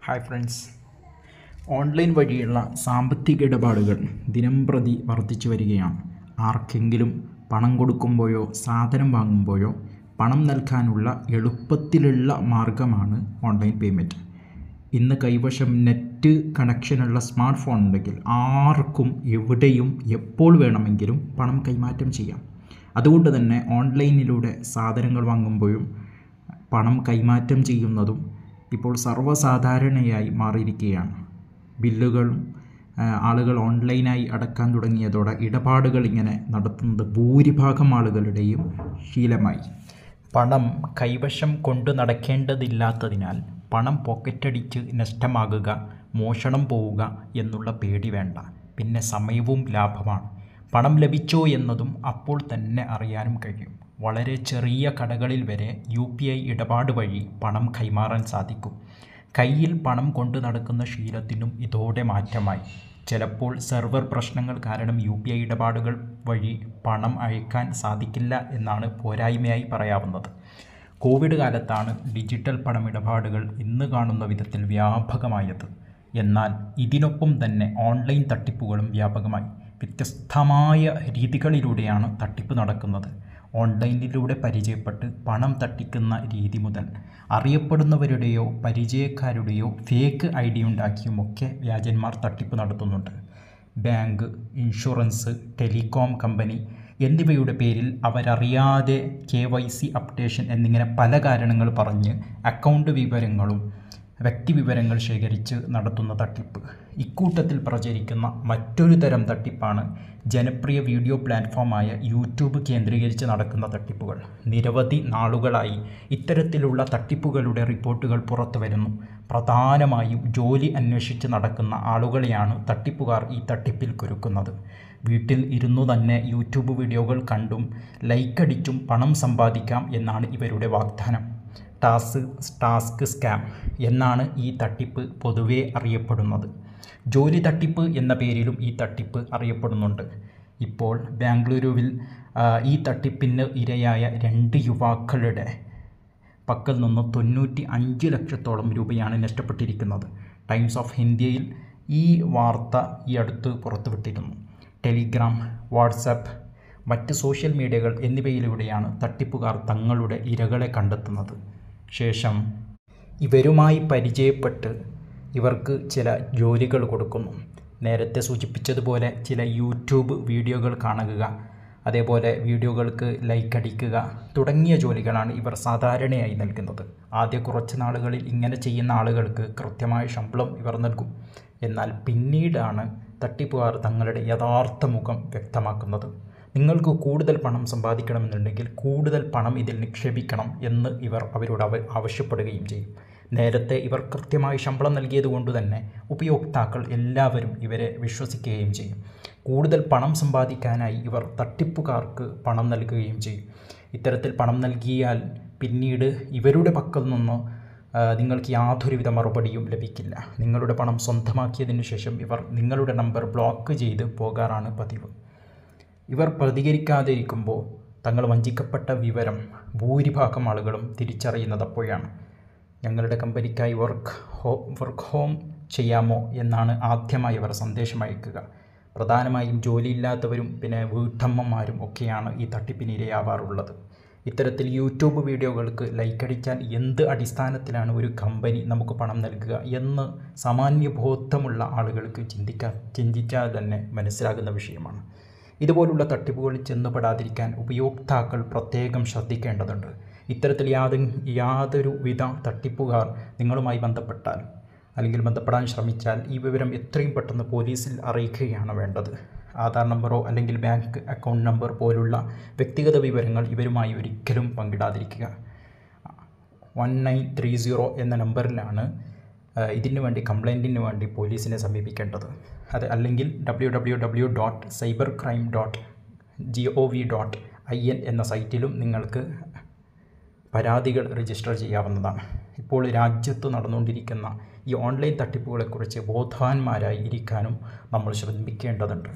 Hi friends, online വഴിയുള്ള സാമ്പത്തിക ഇടപാടുകൾ ദിനംപ്രതി വർദ്ധിച്ചു വരികയാണ്. ആർക്കെങ്കിലും പണം കൊടുക്കുമ്പോഴോ സാധനം വാങ്ങുമ്പോഴോ പണം നൽകാനുള്ള എളുപ്പത്തിലുള്ള മാർഗമാണ് ഓൺലൈൻ പേയ്മെൻറ്റ്. ഇന്ന് കൈവശം നെറ്റ് കണക്ഷനുള്ള സ്മാർട്ട് ഫോൺ ഉണ്ടെങ്കിൽ ആർക്കും എവിടെയും എപ്പോൾ വേണമെങ്കിലും പണം കൈമാറ്റം ചെയ്യാം. അതുകൊണ്ട് തന്നെ ഓൺലൈനിലൂടെ സാധനങ്ങൾ വാങ്ങുമ്പോഴും പണം കൈമാറ്റം ചെയ്യുന്നതും ഇപ്പോൾ സർവ്വസാധാരണയായി മാറിയിരിക്കുകയാണ്. ബില്ലുകളും ആളുകൾ ഓൺലൈനായി അടക്കാൻ തുടങ്ങിയതോടെ ഇടപാടുകൾ ഇങ്ങനെ നടത്തുന്നത് ഭൂരിഭാഗം ആളുകളുടെയും ശീലമായി. പണം കൈവശം കൊണ്ടു നടക്കേണ്ടതില്ലാത്തതിനാൽ പണം പോക്കറ്റടിച്ച് നഷ്ടമാകുക, മോഷണം പോവുക എന്നുള്ള പേടി വേണ്ട. പിന്നെ സമയവും ലാഭമാണ്. പണം ലഭിച്ചോ എന്നതും അപ്പോൾ തന്നെ അറിയാനും കഴിയും. വളരെ ചെറിയ കടകളിൽ വരെ UPI ഇടപാട് വഴി പണം കൈമാറാൻ സാധിക്കും. കയ്യിൽ പണം കൊണ്ടു നടക്കുന്ന ശീലത്തിനും ഇതോടെ മാറ്റമായി. ചിലപ്പോൾ സെർവർ പ്രശ്നങ്ങൾ കാരണം UPI ഇടപാടുകൾ വഴി പണം അയക്കാൻ സാധിക്കില്ല എന്നാണ് പോരായ്മയായി പറയാവുന്നത്. കോവിഡ് കാലത്താണ് ഡിജിറ്റൽ പണമിടപാടുകൾ ഇന്ന് കാണുന്ന വിധത്തിൽ വ്യാപകമായത്. എന്നാൽ ഇതിനൊപ്പം തന്നെ ഓൺലൈൻ തട്ടിപ്പുകളും വ്യാപകമായി. വ്യത്യസ്തമായ രീതികളിലൂടെയാണ് തട്ടിപ്പ് നടക്കുന്നത്. ഓൺലൈനിലൂടെ പരിചയപ്പെട്ട് പണം തട്ടിക്കുന്ന രീതി മുതൽ അറിയപ്പെടുന്നവരുടെയോ പരിചയക്കാരുടെയോ ഫേക്ക് ID ഉണ്ടാക്കിയുമൊക്കെ വ്യാജന്മാർ തട്ടിപ്പ് നടത്തുന്നുണ്ട്. ബാങ്ക്, ഇൻഷുറൻസ്, ടെലികോം കമ്പനി എന്നിവയുടെ പേരിൽ അവരറിയാതെ KYC അപ്ഡേഷൻ എന്നിങ്ങനെ പല കാരണങ്ങൾ പറഞ്ഞ് അക്കൗണ്ട് വിവരങ്ങളും വ്യക്തിവിവരങ്ങൾ ശേഖരിച്ച് നടത്തുന്ന തട്ടിപ്പ്. ഇക്കൂട്ടത്തിൽ പ്രചരിക്കുന്ന മറ്റൊരു തരം തട്ടിപ്പാണ് ജനപ്രിയ വീഡിയോ പ്ലാറ്റ്ഫോമായ YouTube കേന്ദ്രീകരിച്ച് നടക്കുന്ന തട്ടിപ്പുകൾ. നിരവധി നാളുകളായി ഇത്തരത്തിലുള്ള തട്ടിപ്പുകളുടെ റിപ്പോർട്ടുകൾ പുറത്തു വരുന്നു. പ്രധാനമായും ജോലി അന്വേഷിച്ച് നടക്കുന്ന ആളുകളെയാണ് തട്ടിപ്പുകാർ ഈ തട്ടിപ്പിൽ കുരുക്കുന്നത്. വീട്ടിൽ ഇരുന്നു തന്നെ YouTube വീഡിയോകൾ കണ്ടും ലൈക്കടിച്ചും പണം സമ്പാദിക്കാം എന്നാണ് ഇവരുടെ വാഗ്ദാനം. ടാസ്ക് സ്കാം എന്നാണ് ഈ തട്ടിപ്പ് പൊതുവെ അറിയപ്പെടുന്നത്. ജോലി തട്ടിപ്പ് എന്ന പേരിലും ഈ തട്ടിപ്പ് അറിയപ്പെടുന്നുണ്ട്. ഇപ്പോൾ ബാംഗ്ലൂരുവിൽ ഈ തട്ടിപ്പിന് ഇരയായ 2 യുവാക്കളുടെ പക്കൽ നിന്ന് 95 ലക്ഷത്തോളം രൂപയാണ് നഷ്ടപ്പെട്ടിരിക്കുന്നത്. ടൈംസ് ഓഫ് ഇന്ത്യയിൽ ഈ വാർത്ത ഈ അടുത്ത് പുറത്തുവിട്ടിരുന്നു. ടെലിഗ്രാം, വാട്സാപ്പ്, മറ്റ് സോഷ്യൽ മീഡിയകൾ എന്നിവയിലൂടെയാണ് തട്ടിപ്പുകാർ തങ്ങളുടെ ഇരകളെ കണ്ടെത്തുന്നത്. ശേഷം ഇവരുമായി പരിചയപ്പെട്ട് ഇവർക്ക് ചില ജോലികൾ കൊടുക്കുന്നു. നേരത്തെ സൂചിപ്പിച്ചതുപോലെ ചില YouTube വീഡിയോകൾ കാണുക, അതേപോലെ വീഡിയോകൾക്ക് ലൈക്ക് അടിക്കുക തുടങ്ങിയ ജോലികളാണ് ഇവർ സാധാരണയായി നൽകുന്നത്. ആദ്യ കുറച്ച് നാളുകളിൽ ഇങ്ങനെ ചെയ്യുന്ന ആളുകൾക്ക് കൃത്യമായ ശമ്പളം ഇവർ നൽകും. എന്നാൽ പിന്നീടാണ് തട്ടിപ്പുകാർ തങ്ങളുടെ യഥാർത്ഥ മുഖം വ്യക്തമാക്കുന്നത്. നിങ്ങൾക്ക് കൂടുതൽ പണം സമ്പാദിക്കണമെന്നുണ്ടെങ്കിൽ കൂടുതൽ പണം ഇതിൽ നിക്ഷേപിക്കണം എന്ന് ഇവർ അവരോട് ആവശ്യപ്പെടുകയും ചെയ്യും. നേരത്തെ ഇവർ കൃത്യമായി ശമ്പളം നൽകിയത് കൊണ്ട് തന്നെ ഉപയോക്താക്കൾ എല്ലാവരും ഇവരെ വിശ്വസിക്കുകയും ചെയ്യും. കൂടുതൽ പണം സമ്പാദിക്കാനായി ഇവർ തട്ടിപ്പുകാർക്ക് പണം നൽകുകയും ചെയ്യും. ഇത്തരത്തിൽ പണം നൽകിയാൽ പിന്നീട് ഇവരുടെ പക്കൽ നിന്ന് നിങ്ങൾക്ക് യാതൊരുവിധ മറുപടിയും ലഭിക്കില്ല. നിങ്ങളുടെ പണം സ്വന്തമാക്കിയതിനു ശേഷം ഇവർ നിങ്ങളുടെ നമ്പർ ബ്ലോക്ക് ചെയ്ത് പോകാറാണ് പതിവ്. ഇവർ പ്രതികരിക്കാതെ ഇരിക്കുമ്പോൾ തങ്ങൾ വഞ്ചിക്കപ്പെട്ട വിവരം ഭൂരിഭാഗം ആളുകളും തിരിച്ചറിയുന്നത് അപ്പോഴാണ്. ഞങ്ങളുടെ കമ്പനിക്കായി വർക്ക് ഹോം ചെയ്യാമോ എന്നാണ് ആദ്യമായി അവർ സന്ദേശം അയക്കുക. പ്രധാനമായും ജോലിയില്ലാത്തവരും പിന്നെ വീട്ടമ്മമാരും ഒക്കെയാണ് ഈ തട്ടിപ്പിന് ഇരയാവാറുള്ളത്. ഇത്തരത്തിൽ YouTube വീഡിയോകൾക്ക് ലൈക്കടിച്ചാൽ എന്ത് അടിസ്ഥാനത്തിലാണ് ഒരു കമ്പനി നമുക്ക് പണം നൽകുക എന്ന് സാമാന്യബോധമുള്ള ആളുകൾക്ക് ചിന്തിച്ചാൽ തന്നെ മനസ്സിലാകുന്ന വിഷയമാണ്. ഇതുപോലുള്ള തട്ടിപ്പുകളിൽ ചെന്നുപെടാതിരിക്കാൻ ഉപയോക്താക്കൾ പ്രത്യേകം ശ്രദ്ധിക്കേണ്ടതുണ്ട്. ഇത്തരത്തിൽ യാതൊരുവിധ തട്ടിപ്പുകാർ നിങ്ങളുമായി ബന്ധപ്പെട്ടാൽ അല്ലെങ്കിൽ ബന്ധപ്പെടാൻ ശ്രമിച്ചാൽ ഈ വിവരം എത്രയും പെട്ടെന്ന് പോലീസിൽ അറിയിക്കുകയാണ് വേണ്ടത്. ആധാർ നമ്പറോ അല്ലെങ്കിൽ ബാങ്ക് അക്കൗണ്ട് നമ്പർ പോലുള്ള വ്യക്തിഗത വിവരങ്ങൾ ഇവരുമായി ഒരിക്കലും പങ്കിടാതിരിക്കുക. 1930 എന്ന നമ്പറിലാണ് ഇതിനു വേണ്ടി കംപ്ലൈൻറ്റിന് വേണ്ടി പോലീസിനെ സമീപിക്കേണ്ടത്. അത് അല്ലെങ്കിൽ www.cybercrime.gov.in എന്ന സൈറ്റിലും നിങ്ങൾക്ക് പരാതികൾ രജിസ്റ്റർ ചെയ്യാവുന്നതാണ്. ഇപ്പോൾ രാജ്യത്ത് നടന്നുകൊണ്ടിരിക്കുന്ന ഈ ഓൺലൈൻ തട്ടിപ്പുകളെക്കുറിച്ച് ബോധവാന്മാരായി ഇരിക്കാനും നമ്മൾ ശ്രമിക്കേണ്ടതുണ്ട്.